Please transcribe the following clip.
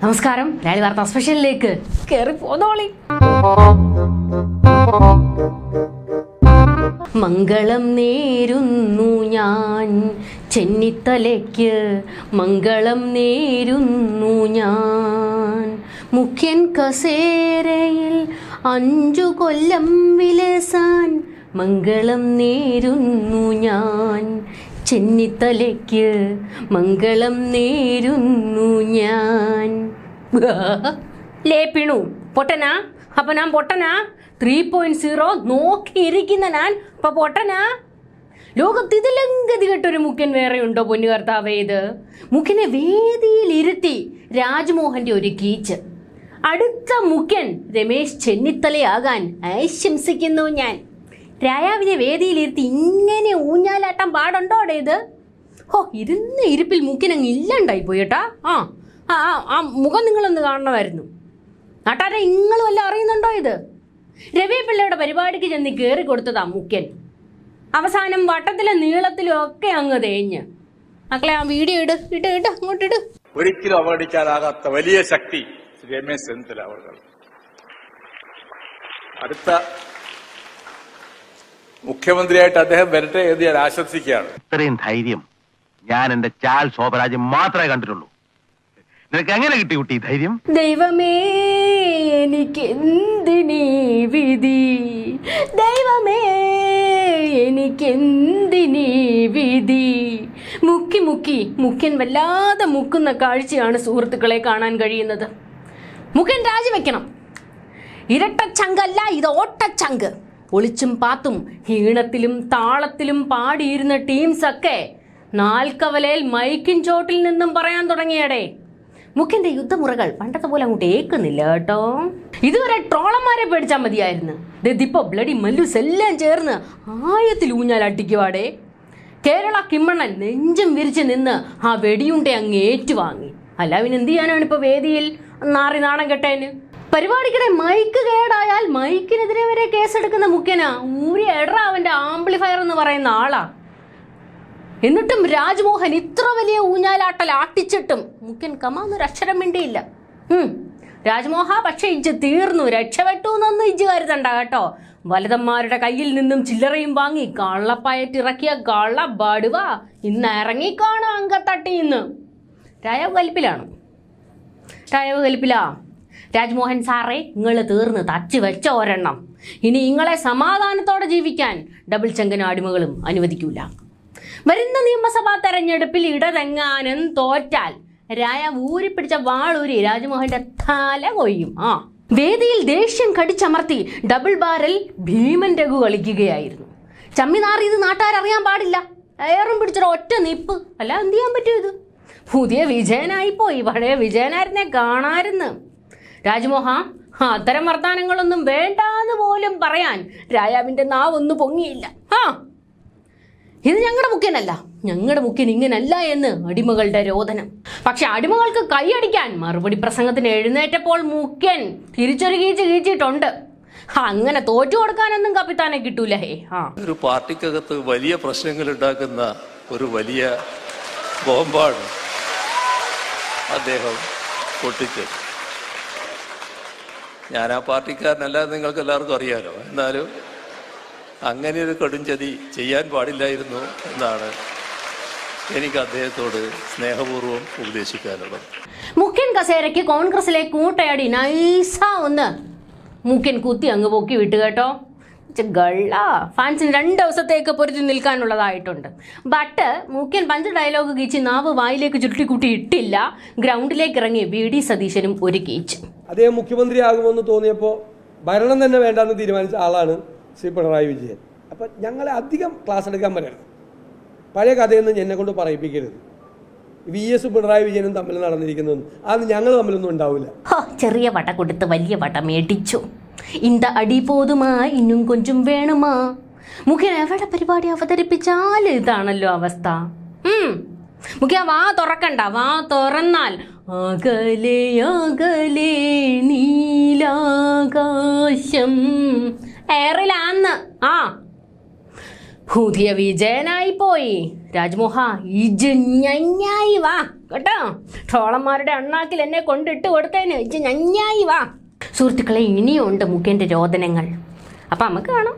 നമസ്കാരം, രാലി വാർത്താ സ്പെഷ്യലിലേക്ക് കേറി പോന്നോളി. മംഗളം നേരുന്നു ഞാൻ ചെന്നിത്തലയ്ക്ക്, മംഗളം നേരുന്നു ഞാൻ. മുഖ്യൻ കസേരയിൽ 5 കൊല്ലം വിലസാൻ, മംഗളം നേരുന്നു ഞാൻ ചെന്നിത്തലയ്ക്ക്, മംഗളം നേരുന്നു ഞാൻ. ലേപ്പിണു പൊട്ടനാ? അപ്പൊ ഞാൻ പൊട്ടനാ? 3.0 നോക്കിയിരിക്കുന്ന ഞാൻ ഇപ്പൊ പൊട്ടനാ? ലോകത്ത് ഇതിലും ഗതികെട്ടൊരു മുഖ്യൻ വേറെ ഉണ്ടോ പൊന്നു കർത്താവേ? ഇത് മുഖ്യനെ വേദിയിൽ ഇരുത്തി രാജ്മോഹന്റെ ഒരു കീച്ച്. അടുത്ത മുഖ്യൻ രമേശ് ചെന്നിത്തലയാകാൻ ആശംസിക്കുന്നു ഞാൻ. രായാവിനെ വേദിയിലിരുത്തി ഇങ്ങനെ ഊഞ്ഞാലാട്ടം പാടുണ്ടോടെ ഇത്? ഇരുന്ന ഇരിപ്പിൽ മുഖ്യനങ്ങ് ഇല്ലാണ്ടായി പോയി കേട്ടാ. ആ മുഖം നിങ്ങളൊന്ന് കാണണമായിരുന്നു. നാട്ടാരെ നിങ്ങളും എല്ലാം അറിയുന്നുണ്ടോ ഇത്? രവി പിള്ളയുടെ പരിപാടിക്ക് ചെന്ന് കയറി കൊടുത്തതാ മുഖ്യൻ. അവസാനം വട്ടത്തിലും നീളത്തിലും ഒക്കെ അങ്ങ് തേഞ്ഞ്. മക്കളെ ആ വീഡിയോ ഇട് അങ്ങോട്ടിട്. ഒരിക്കലും അവഗണിക്കാനാകാത്ത വലിയ ശക്തി രമേശ് ചെന്നിത്തല അവർ. അടുത്ത മുഖ്യമന്ത്രിയായിട്ട് അദ്ദേഹം വരട്ടെ എന്ന് ഞാൻ ആശംസിക്കുകയാണ്. ഇത്രയും ധൈര്യം ഞാൻ എന്റെ ചാൽ ശോഭരാജ് മാത്രമേ കണ്ടിട്ടുള്ളൂ. നിനക്ക് എങ്ങനെ കിട്ടി കുട്ടി ധൈര്യം? ദൈവമേ എനിക്ക് എന്തിനീ വിധി, ദൈവമേ എനിക്ക് എന്തിനീ വിധി. മുഖ്യൻ വല്ലാതെ മുക്കുന്ന കാഴ്ചയാണ് സുഹൃത്തുക്കളെ കാണാൻ കഴിയുന്നത്. മുഖ്യൻ രാജിവെക്കണം. ഇരട്ടച്ചങ്കല്ല, ഇത് ഓട്ടച്ചങ്ക്. ഒളിച്ചും പാത്തും ഈണത്തിലും താളത്തിലും പാടിയിരുന്ന ടീംസൊക്കെ നാൽക്കവലയിൽ മൈക്കിൻ ചോട്ടിൽ നിന്നും പറയാൻ തുടങ്ങിയടേ. മുഖ്യന്റെ യുദ്ധമുറകൾ പണ്ടത്തെ പോലെ അങ്ങോട്ട് ഏക്കുന്നില്ല കേട്ടോ. ഇതുവരെ ട്രോളന്മാരെ പേടിച്ചാൽ മതിയായിരുന്നു. ഇതിപ്പോ ബ്ലഡി മല്ലൂസ് എല്ലാം ചേർന്ന് ആയത്തിൽ ഊഞ്ഞാലട്ടിക്കുവാടേ. കേരള കിമ്മണ്ണൻ നെഞ്ചും വിരിച്ച് നിന്ന് ആ വെടിയുണ്ട അങ്ങ് ഏറ്റുവാങ്ങി. അല്ല പിന്നെന്ത് ചെയ്യാനാണ് ഇപ്പൊ വേദിയിൽ നാറി നാണം കെട്ടേന്? പരിപാടിക്കിടെ മൈക്ക് കേടായാൽ മൈക്കിനെതിരെ വരെ കേസെടുക്കുന്ന മുഖ്യനാ. ഊരി എടറാ അവന്റെ ആംപ്ലിഫയർ എന്ന് പറയുന്ന ആളാ. എന്നിട്ടും രാജ്മോഹൻ ഇത്ര വലിയ ഊഞ്ഞാലാട്ടൽ ആട്ടിച്ചിട്ടും മുഖ്യൻ കമാന്നൊരു അക്ഷരം മിണ്ടിയില്ല. രാജ്മോഹ പക്ഷെ ഇജ്ജ് തീർന്നു, രക്ഷപ്പെട്ടു എന്നൊന്നും ഇജ്ജ് കരുതണ്ട കേട്ടോ. വലതന്മാരുടെ കയ്യിൽ നിന്നും ചില്ലറയും വാങ്ങി കള്ളപ്പയറ്റിറക്കിയ കള്ള ബടുവ ഇന്ന് ഇറങ്ങിക്കാണോ അങ്കത്തട്ടിന്ന്. രായാവ് കലിപ്പിലാ. രാജ്മോഹൻ സാറേ, നിങ്ങൾ തീർന്ന് തച്ച് വെച്ച ഒരെണ്ണം. ഇനി നിങ്ങളെ സമാധാനത്തോടെ ജീവിക്കാൻ ഡബിൾ ചങ്കനും അടിമകളും അനുവദിക്കൂല. വരുന്ന നിയമസഭാ തെരഞ്ഞെടുപ്പിൽ ഇടതെങ്ങാനും തോറ്റാൽ രായാവ് ഊരിപ്പിടിച്ച വാളൂരി രാജ്മോഹന്റെ തല കൊയ്യും. വേദിയിൽ ദേഷ്യം കടിച്ചമർത്തി ഡബിൾ ബാരൽ ഭീമൻ രഘു കളിക്കുകയായിരുന്നു. ചമ്മിനാറി ഇത് നാട്ടുകാരറിയാൻ പാടില്ല. എയറും പിടിച്ചൊരു ഒറ്റ നിപ്പ്. അല്ല എന്ത് ചെയ്യാൻ പറ്റും? ഇത് പുതിയ വിജയനായിപ്പോയി. പഴയ വിജയനായിരുന്നെ കാണായിരുന്നു. രാജ്മോഹ അത്തരം വർത്താനങ്ങളൊന്നും വേണ്ടാന്ന് പോലും പറയാൻ രായാവിന്റെ നാവൊന്നും പൊങ്ങിയില്ല. ഇത് ഞങ്ങളുടെ മുഖ്യനല്ല, ഞങ്ങളുടെ മുഖ്യൻ ഇങ്ങനല്ല എന്ന് അടിമകളുടെ രോദനം. പക്ഷെ അടിമകൾക്ക് കൈയടിക്കാൻ മറുപടി പ്രസംഗത്തിന് എഴുന്നേറ്റപ്പോൾ മുഖ്യൻ തിരിച്ചൊരു കീച്ചിട്ടുണ്ട്. അങ്ങനെ തോറ്റു കൊടുക്കാനൊന്നും കപ്പിത്താനെ കിട്ടൂല. ഒരു പാർട്ടിക്കകത്ത് വലിയ പ്രശ്നങ്ങൾ ഉണ്ടാക്കുന്ന ഒരു വലിയ ബോംബാണ് അദ്ദേഹം പൊട്ടിച്ചത്. ഞാൻ ആ പാർട്ടിക്കാരനല്ല, നിങ്ങൾക്ക് എല്ലാവർക്കും അറിയാലോ. എന്നാലും അങ്ങനെ ഒരു കടുംചതി ചെയ്യാൻ പാടില്ലായിരുന്നു എന്നാണ് എനിക്ക് അദ്ദേഹത്തോട് സ്നേഹപൂർവ്വം ഉപദേശിക്കാനുള്ളത്. മുഖ്യൻ കസേരയ്ക്ക് കോൺഗ്രസിലെ കൂട്ടയാടി നൈസ ഒന്ന് മുഖ്യൻ കുത്തി അങ്ങ് പൊക്കി വിട്ടു കേട്ടോ. ഗള്ള ഫാൻസിന് 2 ദിവസത്തേക്ക് പൊരുത്തി നിൽക്കാനുള്ളതായിട്ടുണ്ട്. ബട്ട് മുഖ്യൻ പഞ്ച് ഡയലോഗ് കീച്ച് നാവ് വായിലേക്ക് ചുരുട്ടിക്കൂട്ടി ഇട്ടില്ല. ഗ്രൗണ്ടിലേക്ക് ഇറങ്ങി VD സതീശനും ഒരു കീച്ച്. അദ്ദേഹം മുഖ്യമന്ത്രിയാകുമെന്ന് തോന്നിയപ്പോൾ ഭരണം തന്നെ വേണ്ടെന്ന് തീരുമാനിച്ച ആളാണ് ശ്രീ പിണറായി വിജയൻ. അപ്പം ഞങ്ങളെ അധികം ക്ലാസ് എടുക്കാൻ പറയരുത്. പഴയ കഥയൊന്നും എന്നെ കൊണ്ട് പറയിപ്പിക്കരുത്. VS പിണറായി വിജയനും തമ്മിൽ നടന്നിരിക്കുന്നു അത് ഞങ്ങൾ തമ്മിലൊന്നും ഉണ്ടാവില്ല. ചെറിയ വട കൊടുത്ത് വലിയ വട മേടിച്ചു. ഇന്ത അടി പോതുമാ ഇന്നും കൊഞ്ചും വേണമാ. മുഖ്യൻ എവിടെ പരിപാടി അവതരിപ്പിച്ചാലും ഇതാണല്ലോ അവസ്ഥ. മുഖ്യ വാ തുറക്കണ്ട. വാ തുറന്നാൽ അകലെ അകലെ നീലാകാശം. എയറിലാന്ന്. പുതിയ വിജയനായി പോയി. രാജ്മോഹ ഇജ് ഞഞ്ഞായി വാ കേട്ടോ. ട്രോളന്മാരുടെ അണ്ണാക്കിൽ എന്നെ കൊണ്ടിട്ട് കൊടുത്തേന്. ഇജ് ഞഞ്ഞായി വാ. സുഹൃത്തുക്കളെ, ഇനിയും ഉണ്ട് മുഖേന്റെ രോദനങ്ങൾ. അപ്പൊ നമുക്ക് കാണാം.